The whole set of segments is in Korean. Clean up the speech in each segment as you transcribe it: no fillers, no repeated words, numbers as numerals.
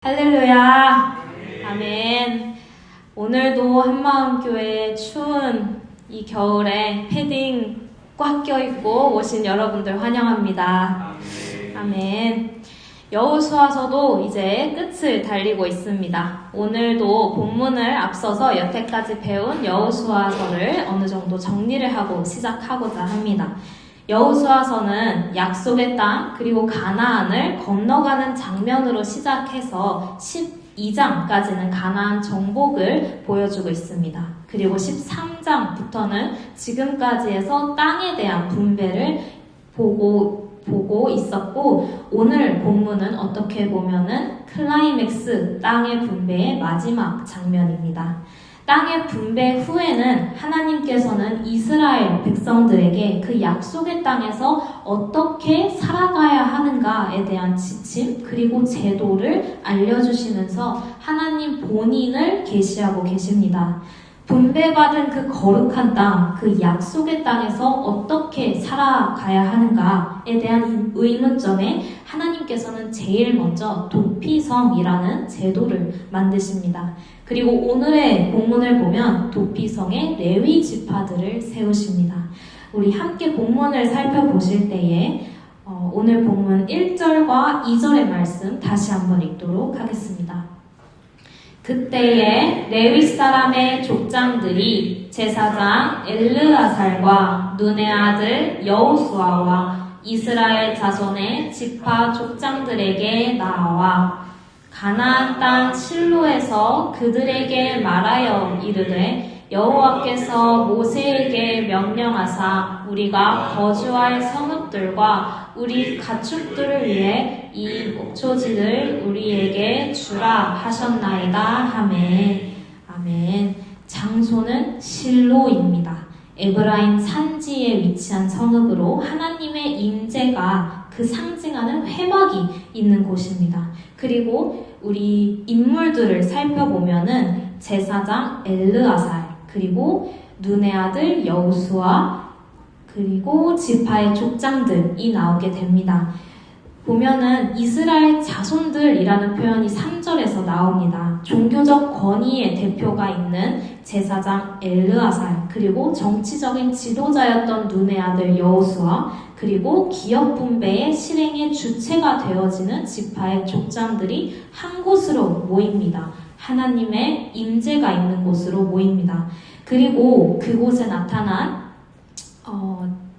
할렐루야. 아멘. 오늘도 한마음교회 추운 이 겨울에 패딩 꽉 껴입고 오신 여러분들 환영합니다. 아멘. 여호수아서도 이제 끝을 달리고 있습니다. 오늘도 본문을 앞서서 여태까지 배운 여호수아서를 어느 정도 정리를 하고 시작하고자 합니다. 여호수아서는 약속의 땅 그리고 가나안을 건너가는 장면으로 시작해서 12장까지는 가나안 정복을 보여주고 있습니다. 그리고 13장부터는 지금까지 해서 땅에 대한 분배를 보고 있었고, 오늘 본문은 어떻게 보면은 클라이맥스 땅의 분배의 마지막 장면입니다. 땅의 분배 후에는 하나님께서는 이스라엘 백성들에게 그 약속의 땅에서 어떻게 살아가야 하는가에 대한 지침 그리고 제도를 알려주시면서 하나님 본인을 계시하고 계십니다. 분배받은 그 거룩한 땅, 그 약속의 땅에서 어떻게 살아가야 하는가에 대한 의문점에 하나님께서는 제일 먼저 도피성이라는 제도를 만드십니다. 그리고 오늘의 본문을 보면 도피성에 레위 지파들을 세우십니다. 우리 함께 본문을 살펴보실 때에 오늘 본문 1절과 2절의 말씀 다시 한번 읽도록 하겠습니다. 그때에 레위 사람의 족장들이 제사장 엘르아살과 눈의 아들 여호수아와 이스라엘 자손의 지파 족장들에게 나와 가나안 땅 실로에서 그들에게 말하여 이르되 여호와께서 모세에게 명령하사 우리가 거주할 성읍들과 우리 가축들을 위해 이 목초지를 우리에게 주라 하셨나이다 하매. 아멘. 장소는 실로입니다. 에브라임 산지에 위치한 성읍으로 하나님의 임재가 그 상징하는 회막이 있는 곳입니다. 그리고 우리 인물들을 살펴보면은 제사장 엘르아살, 그리고 눈의 아들 여호수아, 그리고 지파의 족장들이 나오게 됩니다. 보면은 이스라엘 자손들이라는 표현이 3절에서 나옵니다. 종교적 권위의 대표가 있는 제사장 엘르아살, 그리고 정치적인 지도자였던 눈의 아들 여호수아, 그리고 기업 분배의 실행의 주체가 되어지는 지파의 족장들이 한 곳으로 모입니다. 하나님의 임재가 있는 곳으로 모입니다. 그리고 그곳에 나타난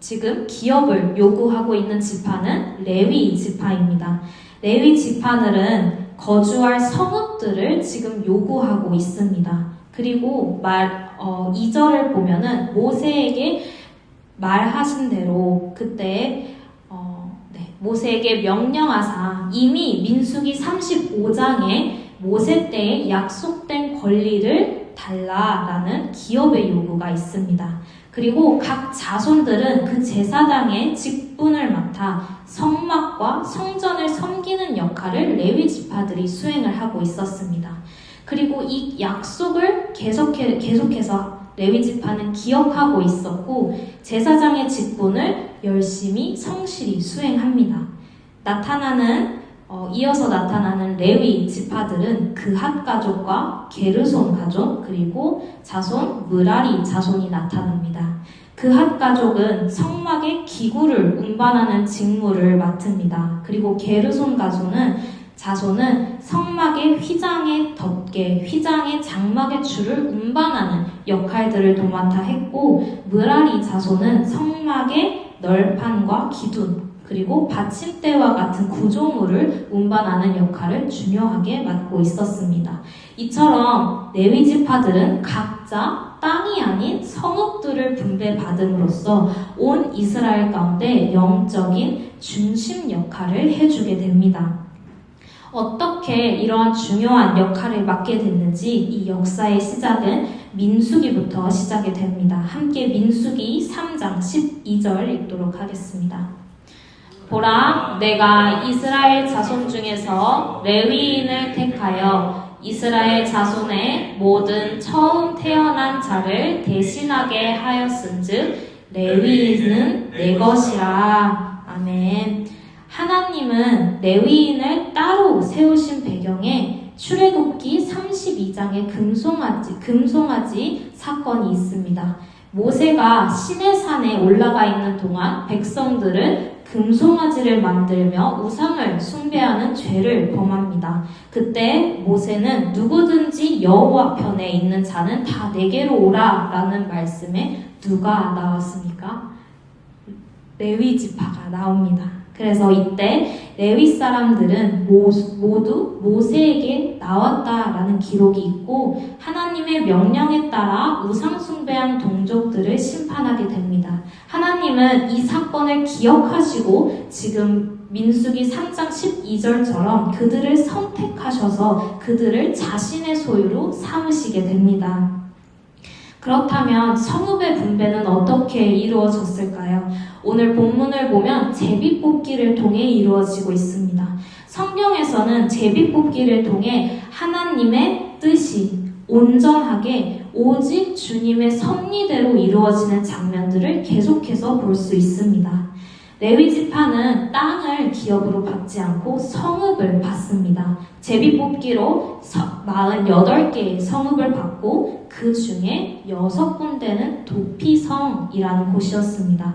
지금 기업을 요구하고 있는 지파는 레위 지파입니다. 레위 지파들은 거주할 성읍들을 지금 요구하고 있습니다. 그리고 2절을 보면은 모세에게 말하신 대로 그때 모세에게 명령하사 이미 민수기 35장에 모세 때에 약속된 권리를 달라라는 기업의 요구가 있습니다. 그리고 각 자손들은 그 제사장의 직분을 맡아 성막과 성전을 섬기는 역할을 레위 지파들이 수행을 하고 있었습니다. 그리고 이 약속을 계속해서 레위 지파는 기억하고 있었고 제사장의 직분을 열심히 성실히 수행합니다. 이어서 나타나는 레위 지파들은 그핫 가족과 게르손 가족 그리고 자손 므라리 자손이 나타납니다. 그핫 가족은 성막의 기구를 운반하는 직무를 맡습니다. 그리고 게르손 자손은 성막의 휘장의 덮개, 휘장의 장막의 줄을 운반하는 역할들을 도맡아 했고 므라리 자손은 성막의 널판과 기둥 그리고 받침대와 같은 구조물을 운반하는 역할을 중요하게 맡고 있었습니다. 이처럼 레위 지파들은 각자 땅이 아닌 성읍들을 분배받음으로써 온 이스라엘 가운데 영적인 중심 역할을 해주게 됩니다. 어떻게 이러한 중요한 역할을 맡게 됐는지 이 역사의 시작은 민수기부터 시작이 됩니다. 함께 민수기 3장 12절 읽도록 하겠습니다. 보라, 내가 이스라엘 자손 중에서 레위인을 택하여 이스라엘 자손의 모든 처음 태어난 자를 대신하게 하였은즉 레위인은 내 것이라. 아멘. 하나님은 레위인을 따로 세우신 배경에 출애굽기 32장에 금송아지 사건이 있습니다. 모세가 시내산에 올라가 있는 동안 백성들은 금송아지를 만들며 우상을 숭배하는 죄를 범합니다. 그때 모세는 누구든지 여호와 편에 있는 자는 다 내게로 오라 라는 말씀에 누가 나왔습니까? 레위 지파가 나옵니다. 그래서 이때 레위 사람들은 모두 모세에게 나왔다라는 기록이 있고 하나님의 명령에 따라 우상 숭배한 동족들을 심판하게 됩니다. 하나님은 이 사건을 기억하시고 지금 민수기 3장 12절처럼 그들을 선택하셔서 그들을 자신의 소유로 삼으시게 됩니다. 그렇다면 성읍의 분배는 어떻게 이루어졌을까요? 오늘 본문을 보면 제비뽑기를 통해 이루어지고 있습니다. 성경에서는 제비뽑기를 통해 하나님의 뜻이 온전하게 오직 주님의 섭리대로 이루어지는 장면들을 계속해서 볼 수 있습니다. 레위 지파는 땅을 기업으로 받지 않고 성읍을 받습니다. 제비뽑기로 48개의 성읍을 받고 그 중에 6군데는 도피성이라는 곳이었습니다.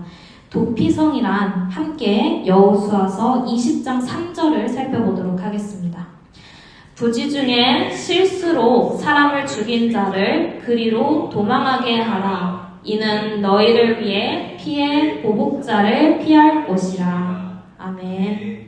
도피성이란 함께 여호수아서 20장 3절을 살펴보도록 하겠습니다. 부지 중에 실수로 사람을 죽인 자를 그리로 도망하게 하라. 이는 너희를 위해 피해 보복자를 피할 것이라. 아멘.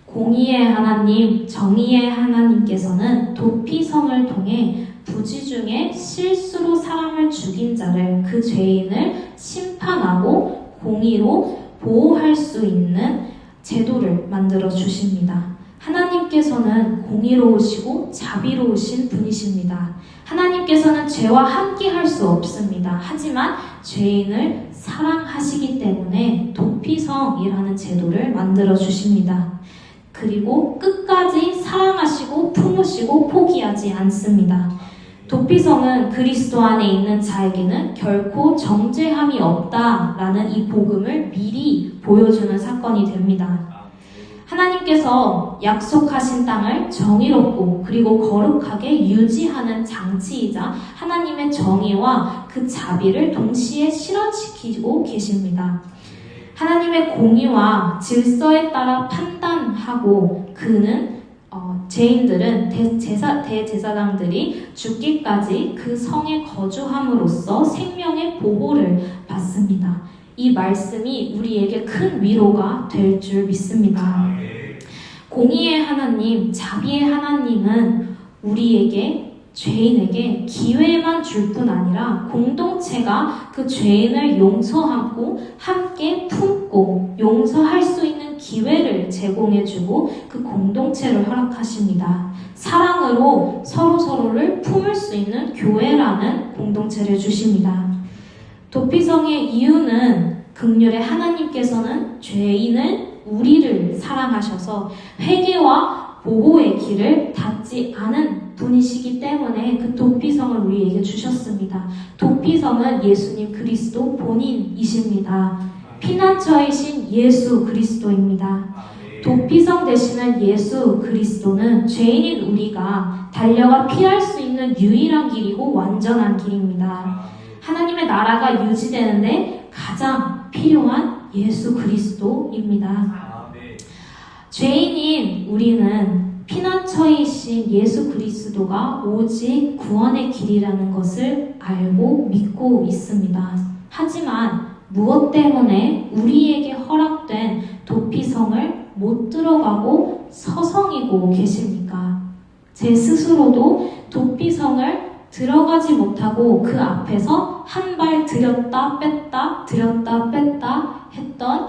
공의의 하나님, 정의의 하나님께서는 도피성을 통해 부지 중에 실수로 사람을 죽인 자를 그 죄인을 심판하고 공의로 보호할 수 있는 제도를 만들어 주십니다. 하나님께서는 공의로우시고 자비로우신 분이십니다. 하나님께서는 죄와 함께 할 수 없습니다. 하지만 죄인을 사랑하시기 때문에 도피성이라는 제도를 만들어 주십니다. 그리고 끝까지 사랑하시고 품으시고 포기하지 않습니다. 도피성은 그리스도 안에 있는 자에게는 결코 정죄함이 없다라는 이 복음을 미리 보여주는 사건이 됩니다. 하나님께서 약속하신 땅을 정의롭고 그리고 거룩하게 유지하는 장치이자 하나님의 정의와 그 자비를 동시에 실현시키고 계십니다. 하나님의 공의와 질서에 따라 판단하고 그는 죄인들은 대제사장들이 죽기까지 그 성에 거주함으로써 생명의 보호를 받습니다. 이 말씀이 우리에게 큰 위로가 될 줄 믿습니다. 공의의 하나님, 자비의 하나님은 우리에게 죄인에게 기회만 줄 뿐 아니라 공동체가 그 죄인을 용서하고 함께 품고 용서할 수 있는 기회를 제공해주고 그 공동체를 허락하십니다. 사랑으로 서로를 품을 수 있는 교회라는 공동체를 주십니다. 도피성의 이유는 긍휼의 하나님께서는 죄인을 우리를 사랑하셔서 회개와 보호의 길을 닫지 않은 분이시기 때문에 그 도피성을 우리에게 주셨습니다. 도피성은 예수님 그리스도 본인이십니다. 피난처이신 예수 그리스도입니다. 도피성 되시는 예수 그리스도는 죄인인 우리가 달려가 피할 수 있는 유일한 길이고 완전한 길입니다. 하나님의 나라가 유지되는데 가장 필요한 예수 그리스도입니다. 죄인인 우리는 피난처이신 예수 그리스도가 오직 구원의 길이라는 것을 알고 믿고 있습니다. 하지만 무엇 때문에 우리에게 허락된 도피성을 못 들어가고 서성이고 계십니까? 제 스스로도 도피성을 들어가지 못하고 그 앞에서 한 발 들였다 뺐다 들였다 뺐다 했던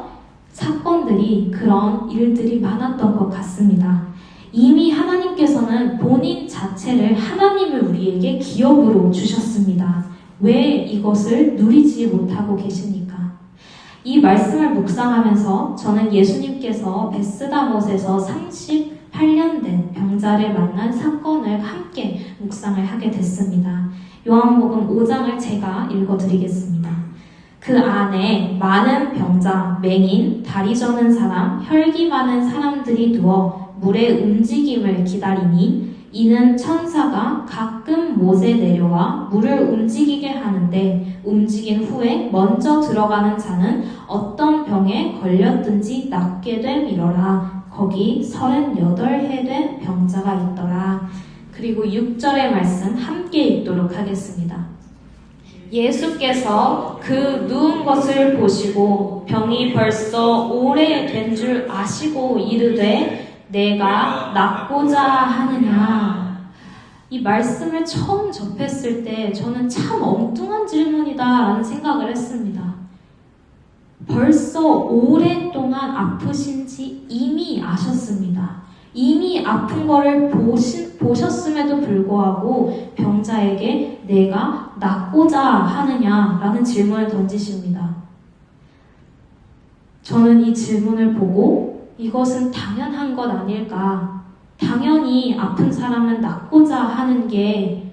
사건들이 그런 일들이 많았던 것 같습니다. 이미 하나님께서는 본인 자체를 하나님을 우리에게 기업으로 주셨습니다. 왜 이것을 누리지 못하고 계십니까? 이 말씀을 묵상하면서 저는 예수님께서 베스다못에서 38년 된 병자를 만난 사건을 함께 묵상을 하게 됐습니다. 요한복음 5장을 제가 읽어드리겠습니다. 그 안에 많은 병자, 맹인, 다리 저는 사람, 혈기 많은 사람들이 누워 물의 움직임을 기다리니 이는 천사가 가끔 못에 내려와 물을 움직이게 하는데 움직인 후에 먼저 들어가는 자는 어떤 병에 걸렸든지 낫게 됨이러라. 거기 38해 된 병자가 있더라. 그리고 6절의 말씀 함께 읽도록 하겠습니다. 예수께서 그 누운 것을 보시고 병이 벌써 오래된 줄 아시고 이르되 내가 낫고자 하느냐. 이 말씀을 처음 접했을 때 저는 참 엉뚱한 질문이다 라는 생각을 했습니다. 벌써 오랫동안 아프신지 이미 아셨습니다. 이미 아픈 거를 보셨음에도 불구하고 병자에게 내가 낫고자 하느냐라는 질문을 던지십니다. 저는 이 질문을 보고 이것은 당연한 것 아닐까. 당연히 아픈 사람은 낫고자 하는 게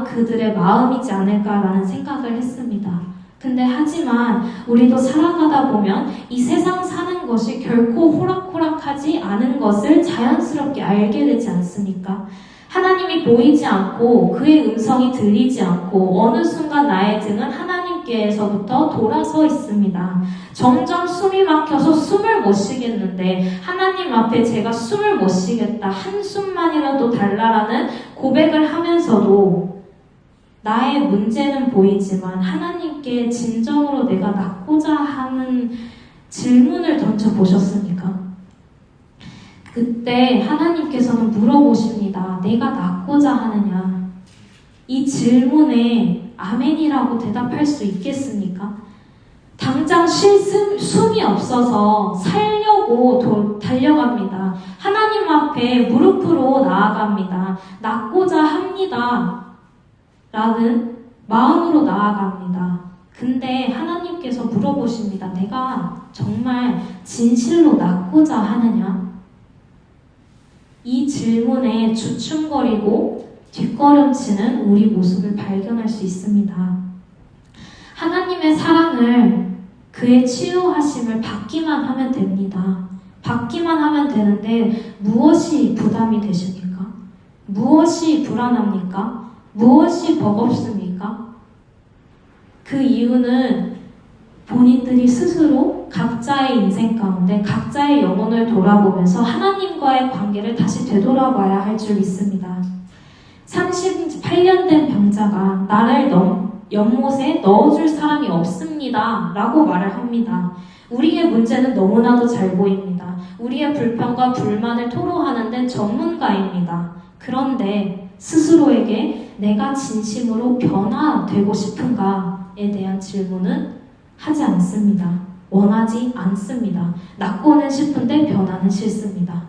그들의 마음이지 않을까라는 생각을 했습니다. 근데 하지만 우리도 살아가다 보면 이 세상 사는 것이 결코 호락호락하지 않은 것을 자연스럽게 알게 되지 않습니까? 하나님이 보이지 않고 그의 음성이 들리지 않고 어느 순간 나의 등은 하나님께서부터 돌아서 있습니다. 점점 숨이 막혀서 숨을 못 쉬겠는데 하나님 앞에 제가 숨을 못 쉬겠다. 한숨만이라도 달라라는 고백을 하면서도 나의 문제는 보이지만 하나님께 진정으로 내가 낫고자 하는 질문을 던져보셨습니까? 그때 하나님께서는 물어보십니다. 내가 낫고자 하느냐? 이 질문에 아멘이라고 대답할 수 있겠습니까? 당장 숨이 없어서 살려고 달려갑니다. 하나님 앞에 무릎으로 나아갑니다. 낫고자 합니다. 라는 마음으로 나아갑니다. 근데 하나님께서 물어보십니다. 내가 정말 진실로 낫고자 하느냐? 이 질문에 주춤거리고 뒷걸음치는 우리 모습을 발견할 수 있습니다. 하나님의 사랑을 그의 치유하심을 받기만 하면 됩니다. 받기만 하면 되는데 무엇이 부담이 되십니까? 무엇이 불안합니까? 무엇이 버겁습니까? 그 이유는 본인들이 스스로 각자의 인생 가운데 각자의 영혼을 돌아보면서 하나님과의 관계를 다시 되돌아봐야 할 줄 믿습니다. 38년 된 병자가 나를 연못에 넣어줄 사람이 없습니다 라고 말을 합니다. 우리의 문제는 너무나도 잘 보입니다. 우리의 불평과 불만을 토로하는 데는 전문가입니다. 그런데 스스로에게 내가 진심으로 변화되고 싶은가에 대한 질문은 하지 않습니다. 원하지 않습니다. 낫고는 싶은데 변화는 싫습니다.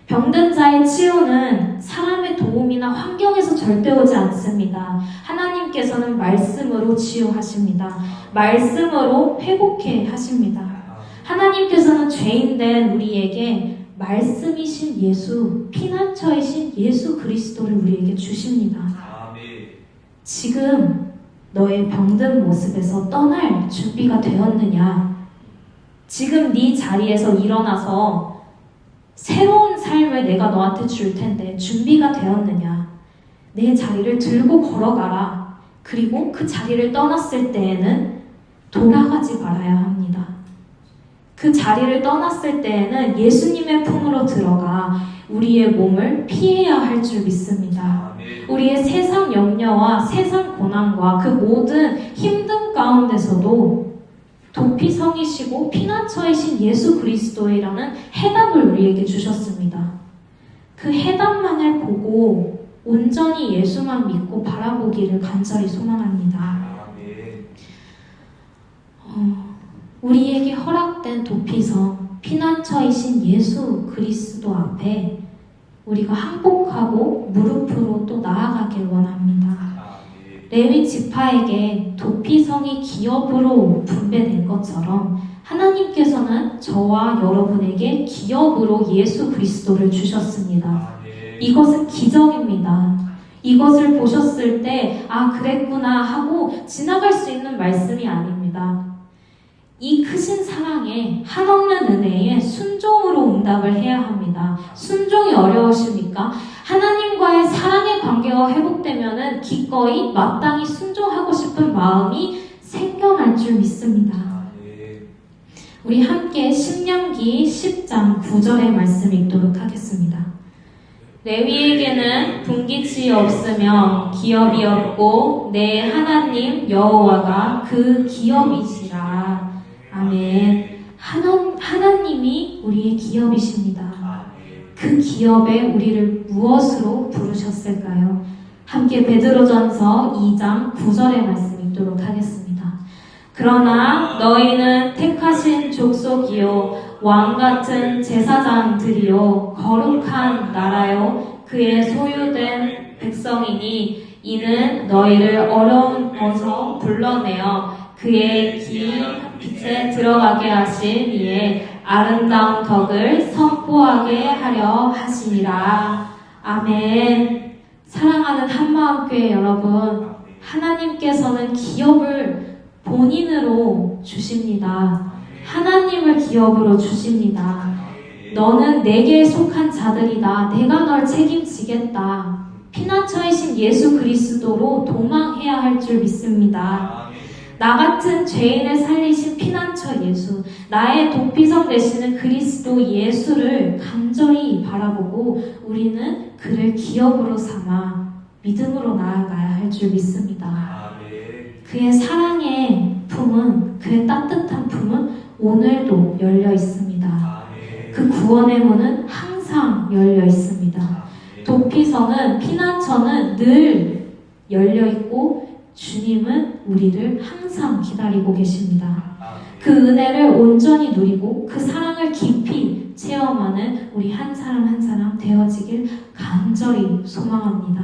병든 자의 치유는 사람의 도움이나 환경에서 절대 오지 않습니다. 하나님께서는 말씀으로 치유하십니다. 말씀으로 회복해 하십니다. 하나님께서는 죄인된 우리에게 말씀이신 예수, 피난처이신 예수 그리스도를 우리에게 주십니다. 지금 너의 병든 모습에서 떠날 준비가 되었느냐? 지금 네 자리에서 일어나서 새로운 삶을 내가 너한테 줄 텐데 준비가 되었느냐? 내 자리를 들고 걸어가라. 그리고 그 자리를 떠났을 때에는 돌아가지 말아야 합니다. 그 자리를 떠났을 때에는 예수님의 품으로 들어가 우리의 몸을 피해야 할 줄 믿습니다. 우리의 세상 염려와 세상 고난과 그 모든 힘든 가운데서도 도피성이시고 피난처이신 예수 그리스도이라는 해답을 우리에게 주셨습니다. 그 해답만을 보고 온전히 예수만 믿고 바라보기를 간절히 소망합니다. 우리에게 허락된 도피성, 피난처이신 예수 그리스도 앞에 우리가 항복하고 무릎으로 또 나아가길 원합니다. 레위 지파에게 도피성이 기업으로 분배된 것처럼 하나님께서는 저와 여러분에게 기업으로 예수 그리스도를 주셨습니다. 이것은 기적입니다. 이것을 보셨을 때 그랬구나 하고 지나갈 수 있는 말씀이 아닙니다. 이 크신 사랑에 한없는 은혜에 순종으로 응답을 해야 합니다. 순종이 어려우십니까? 하나님과의 사랑의 관계가 회복되면은 기꺼이 마땅히 순종하고 싶은 마음이 생겨날 줄 믿습니다. 우리 함께 신명기 10장 9절의 말씀 읽도록 하겠습니다. 레위에게는 분깃이 없으며 기업이 없고 내 하나님 여호와가 그 기업이시라. 아멘. 하나님이 우리의 기업이십니다. 그 기업에 우리를 무엇으로 부르셨을까요? 함께 베드로전서 2장 9절의 말씀 읽도록 하겠습니다. 그러나 너희는 택하신 족속이요 왕같은 제사장들이요 거룩한 나라요 그의 소유된 백성이니 이는 너희를 어려운 곳에서 불러내어 그의 빛에 들어가게 하신 이의 아름다운 덕을 선포하게 하려 하시니라. 아멘. 사랑하는 한마음교회 여러분, 하나님께서는 기업을 본인으로 주십니다. 하나님을 기업으로 주십니다. 너는 내게 속한 자들이다. 내가 널 책임지겠다. 피난처이신 예수 그리스도로 도망해야 할 줄 믿습니다. 나 같은 죄인을 살리신 피난처 예수, 나의 도피성 되시는 그리스도 예수를 간절히 바라보고 우리는 그를 기업으로 삼아 믿음으로 나아가야 할 줄 믿습니다. 그의 사랑의 품은, 그의 따뜻한 품은 오늘도 열려 있습니다. 그 구원의 문은 항상 열려 있습니다. 도피성은, 피난처는 늘 열려 있고 주님은 우리를 항상 기다리고 계십니다. 그 은혜를 온전히 누리고 그 사랑을 깊이 체험하는 우리 한 사람 한 사람 되어지길 간절히 소망합니다.